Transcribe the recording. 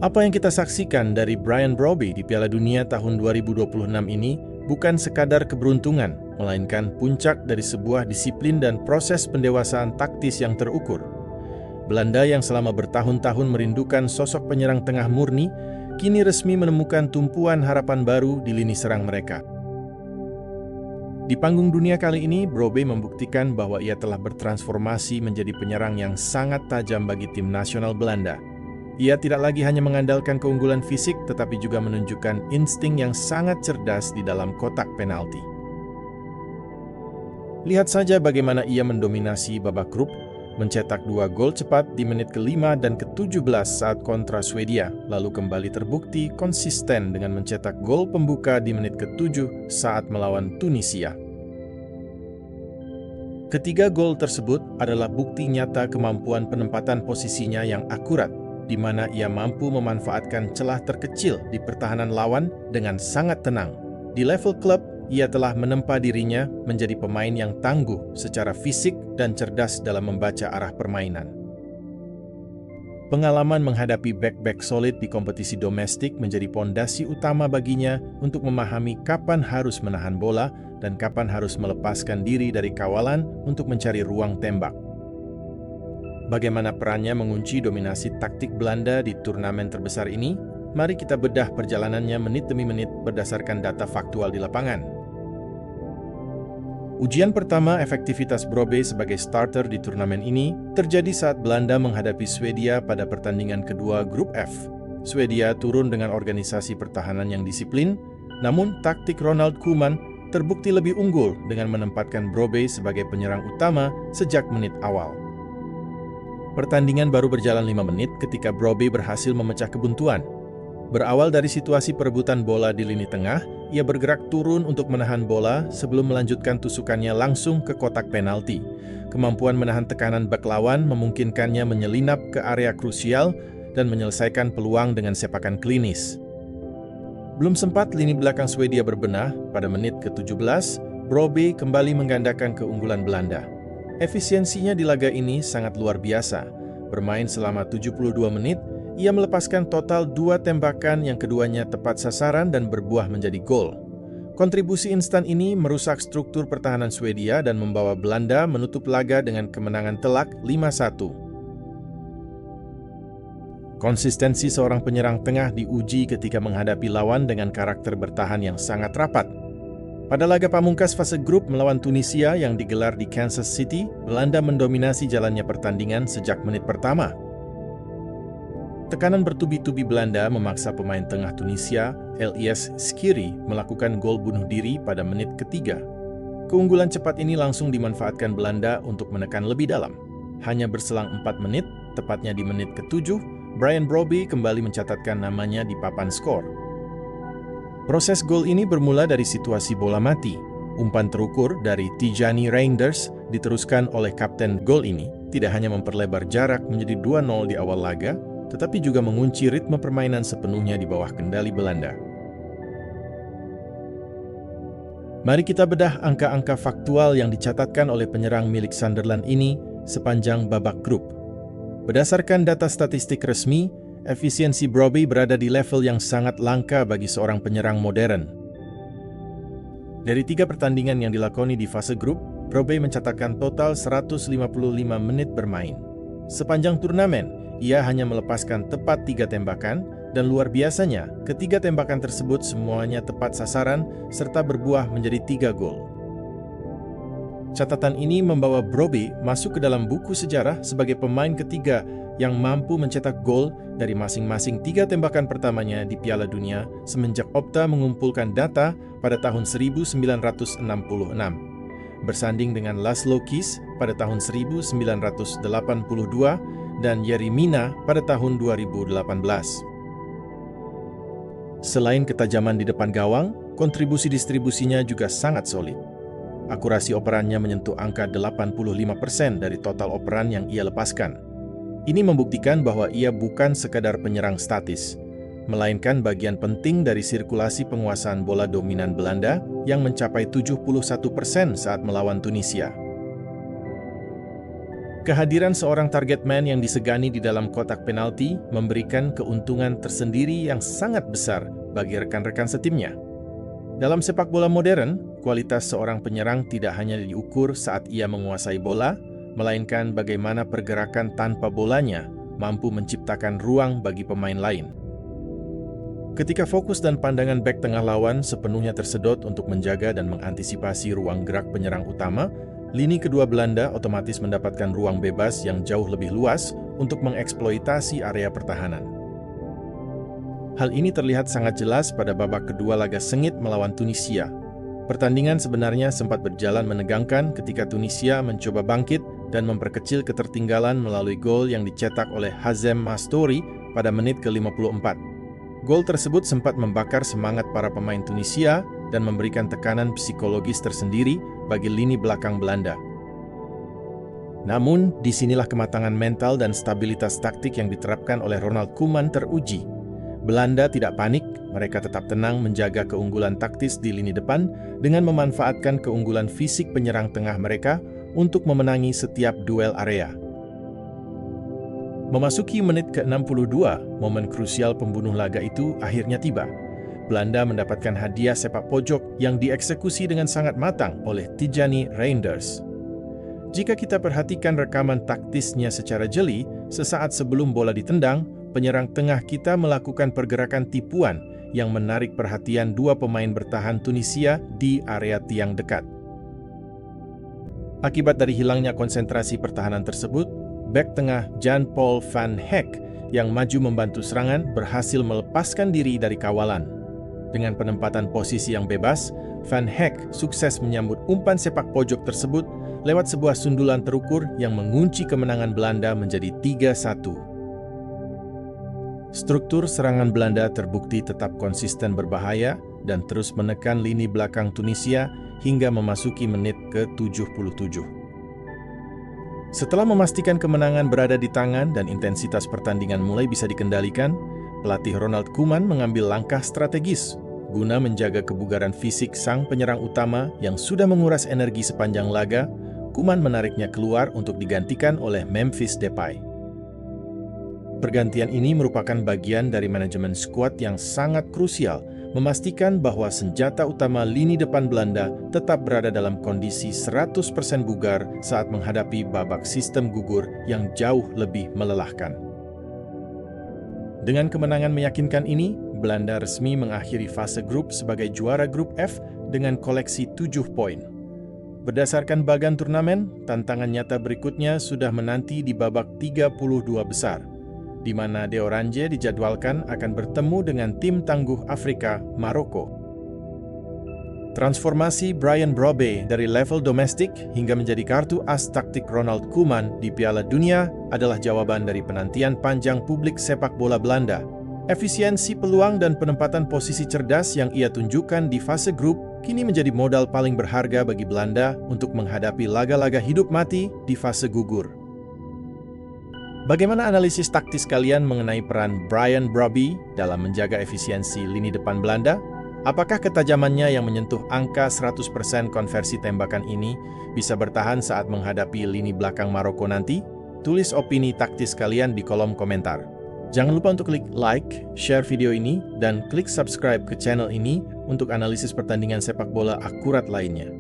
Apa yang kita saksikan dari Brian Brobby di Piala Dunia tahun 2026 ini bukan sekadar keberuntungan, melainkan puncak dari sebuah disiplin dan proses pendewasaan taktis yang terukur. Belanda yang selama bertahun-tahun merindukan sosok penyerang tengah murni, kini resmi menemukan tumpuan harapan baru di lini serang mereka. Di panggung dunia kali ini, Brobby membuktikan bahwa ia telah bertransformasi menjadi penyerang yang sangat tajam bagi tim nasional Belanda. Ia tidak lagi hanya mengandalkan keunggulan fisik, tetapi juga menunjukkan insting yang sangat cerdas di dalam kotak penalti. Lihat saja bagaimana ia mendominasi babak grup, mencetak 2 gol cepat di menit ke-5 dan ke-17 saat kontra Swedia, lalu kembali terbukti konsisten dengan mencetak gol pembuka di menit ke-7 saat melawan Tunisia. Ketiga gol tersebut adalah bukti nyata kemampuan penempatan posisinya yang akurat, di mana ia mampu memanfaatkan celah terkecil di pertahanan lawan dengan sangat tenang. Di level klub, ia telah menempa dirinya menjadi pemain yang tangguh secara fisik dan cerdas dalam membaca arah permainan. Pengalaman menghadapi bek-bek solid di kompetisi domestik menjadi pondasi utama baginya untuk memahami kapan harus menahan bola dan kapan harus melepaskan diri dari kawalan untuk mencari ruang tembak. Bagaimana perannya mengunci dominasi taktik Belanda di turnamen terbesar ini? Mari kita bedah perjalanannya menit demi menit berdasarkan data faktual di lapangan. Ujian pertama efektivitas Brobby sebagai starter di turnamen ini terjadi saat Belanda menghadapi Swedia pada pertandingan kedua Grup F. Swedia turun dengan organisasi pertahanan yang disiplin, namun taktik Ronald Koeman terbukti lebih unggul dengan menempatkan Brobby sebagai penyerang utama sejak menit awal. Pertandingan baru berjalan 5 menit ketika Brobby berhasil memecah kebuntuan. Berawal dari situasi perebutan bola di lini tengah, ia bergerak turun untuk menahan bola sebelum melanjutkan tusukannya langsung ke kotak penalti. Kemampuan menahan tekanan bek lawan memungkinkannya menyelinap ke area krusial dan menyelesaikan peluang dengan sepakan klinis. Belum sempat lini belakang Swedia berbenah, pada menit ke-17, Brobby kembali menggandakan keunggulan Belanda. Efisiensinya di laga ini sangat luar biasa. Bermain selama 72 menit, ia melepaskan total 2 tembakan yang keduanya tepat sasaran dan berbuah menjadi gol. Kontribusi instan ini merusak struktur pertahanan Swedia dan membawa Belanda menutup laga dengan kemenangan telak 5-1. Konsistensi seorang penyerang tengah diuji ketika menghadapi lawan dengan karakter bertahan yang sangat rapat. Pada laga pamungkas fase grup melawan Tunisia yang digelar di Kansas City, Belanda mendominasi jalannya pertandingan sejak menit pertama. Tekanan bertubi-tubi Belanda memaksa pemain tengah Tunisia, Elias Skiri, melakukan gol bunuh diri pada menit ketiga. Keunggulan cepat ini langsung dimanfaatkan Belanda untuk menekan lebih dalam. Hanya berselang 4 menit, tepatnya di menit ke-7, Brian Brobby kembali mencatatkan namanya di papan skor. Proses gol ini bermula dari situasi bola mati. Umpan terukur dari Tijani Reinders diteruskan oleh kapten gol ini tidak hanya memperlebar jarak menjadi 2-0 di awal laga, tetapi juga mengunci ritme permainan sepenuhnya di bawah kendali Belanda. Mari kita bedah angka-angka faktual yang dicatatkan oleh penyerang milik Sunderland ini sepanjang babak grup. Berdasarkan data statistik resmi, efisiensi Brobby berada di level yang sangat langka bagi seorang penyerang modern. Dari 3 pertandingan yang dilakoni di fase grup, Brobby mencatatkan total 155 menit bermain. Sepanjang turnamen, ia hanya melepaskan tepat 3 tembakan, dan luar biasanya, ketiga tembakan tersebut semuanya tepat sasaran serta berbuah menjadi 3 gol. Catatan ini membawa Brobby masuk ke dalam buku sejarah sebagai pemain ketiga yang mampu mencetak gol dari masing-masing 3 tembakan pertamanya di Piala Dunia semenjak Opta mengumpulkan data pada tahun 1966. Bersanding dengan Laszlo Kiss pada tahun 1982 dan Jeremina pada tahun 2018. Selain ketajaman di depan gawang, kontribusi distribusinya juga sangat solid. Akurasi operannya menyentuh angka 85% dari total operan yang ia lepaskan. Ini membuktikan bahwa ia bukan sekadar penyerang statis, melainkan bagian penting dari sirkulasi penguasaan bola dominan Belanda yang mencapai 71% saat melawan Tunisia. Kehadiran seorang target man yang disegani di dalam kotak penalti memberikan keuntungan tersendiri yang sangat besar bagi rekan-rekan setimnya. Dalam sepak bola modern, kualitas seorang penyerang tidak hanya diukur saat ia menguasai bola, melainkan bagaimana pergerakan tanpa bolanya mampu menciptakan ruang bagi pemain lain. Ketika fokus dan pandangan bek tengah lawan sepenuhnya tersedot untuk menjaga dan mengantisipasi ruang gerak penyerang utama, lini kedua Belanda otomatis mendapatkan ruang bebas yang jauh lebih luas untuk mengeksploitasi area pertahanan. Hal ini terlihat sangat jelas pada babak kedua laga sengit melawan Tunisia. Pertandingan sebenarnya sempat berjalan menegangkan ketika Tunisia mencoba bangkit dan memperkecil ketertinggalan melalui gol yang dicetak oleh Hazem Mastori pada menit ke-54. Gol tersebut sempat membakar semangat para pemain Tunisia dan memberikan tekanan psikologis tersendiri bagi lini belakang Belanda. Namun, disinilah kematangan mental dan stabilitas taktik yang diterapkan oleh Ronald Koeman teruji. Belanda tidak panik, mereka tetap tenang menjaga keunggulan taktis di lini depan dengan memanfaatkan keunggulan fisik penyerang tengah mereka untuk memenangi setiap duel area. Memasuki menit ke-62, momen krusial pembunuh laga itu akhirnya tiba. Belanda mendapatkan hadiah sepak pojok yang dieksekusi dengan sangat matang oleh Tijani Reinders. Jika kita perhatikan rekaman taktisnya secara jeli, sesaat sebelum bola ditendang, penyerang tengah kita melakukan pergerakan tipuan yang menarik perhatian dua pemain bertahan Tunisia di area tiang dekat. Akibat dari hilangnya konsentrasi pertahanan tersebut, bek tengah Jan-Paul van Hek yang maju membantu serangan berhasil melepaskan diri dari kawalan. Dengan penempatan posisi yang bebas, Van Hek sukses menyambut umpan sepak pojok tersebut lewat sebuah sundulan terukur yang mengunci kemenangan Belanda menjadi 3-1. Struktur serangan Belanda terbukti tetap konsisten berbahaya dan terus menekan lini belakang Tunisia hingga memasuki menit ke-77. Setelah memastikan kemenangan berada di tangan dan intensitas pertandingan mulai bisa dikendalikan, pelatih Ronald Koeman mengambil langkah strategis guna menjaga kebugaran fisik sang penyerang utama yang sudah menguras energi sepanjang laga. Koeman menariknya keluar untuk digantikan oleh Memphis Depay. Pergantian ini merupakan bagian dari manajemen skuad yang sangat krusial, memastikan bahwa senjata utama lini depan Belanda tetap berada dalam kondisi 100% bugar saat menghadapi babak sistem gugur yang jauh lebih melelahkan. Dengan kemenangan meyakinkan ini, Belanda resmi mengakhiri fase grup sebagai juara grup F dengan koleksi 7 poin. Berdasarkan bagan turnamen, tantangan nyata berikutnya sudah menanti di babak 32 besar, di mana De Oranje dijadwalkan akan bertemu dengan tim tangguh Afrika, Maroko. Transformasi Brian Brobbey dari level domestik hingga menjadi kartu as taktik Ronald Koeman di Piala Dunia adalah jawaban dari penantian panjang publik sepak bola Belanda. Efisiensi peluang dan penempatan posisi cerdas yang ia tunjukkan di fase grup kini menjadi modal paling berharga bagi Belanda untuk menghadapi laga-laga hidup mati di fase gugur. Bagaimana analisis taktis kalian mengenai peran Brian Brobbey dalam menjaga efisiensi lini depan Belanda? Apakah ketajamannya yang menyentuh angka 100% konversi tembakan ini bisa bertahan saat menghadapi lini belakang Maroko nanti? Tulis opini taktis kalian di kolom komentar. Jangan lupa untuk klik like, share video ini, dan klik subscribe ke channel ini untuk analisis pertandingan sepak bola akurat lainnya.